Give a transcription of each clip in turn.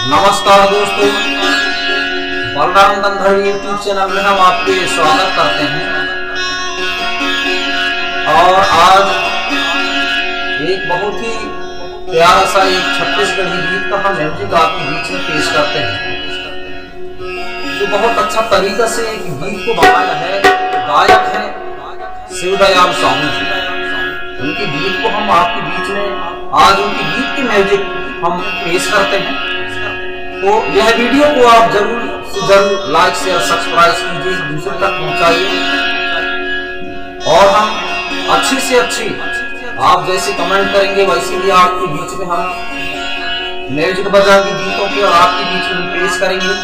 नमस्कार दोस्तों, बलराम गंधर्व YouTube channel में हम आपके स्वागत करते हैं। और आज एक बहुत ही प्यारा सा एक छत्तीसगढ़ी गीत का हम म्यूजिक आपके बीच में पेश करते हैं, जो बहुत अच्छा तरीका से एक गीत को बनाया है। गायक है शिवदयाल साहू जी। उनके गीत को हम आपके बीच में आज उनके गीत की म्यूजिक हम पेश करते हैं। तो यह वीडियो को आप जरूर से जरूर लाइक शेयर सब्सक्राइब कीजिए, दूसरे तक पहुंचाइए। और हम अच्छी से अच्छी आप जैसे कमेंट करेंगे वैसे ही आपके बीच में हम म्यूजिक बजा के गीतों के और आपके बीच में पेश करेंगे।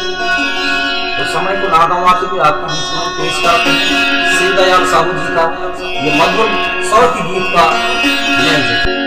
तो समय को ना गंवाते हुए आपके बीच में पेश करते हैं शिवदयाल साहू जी का ये मधुर स्वर की गीत का म्यूजिक।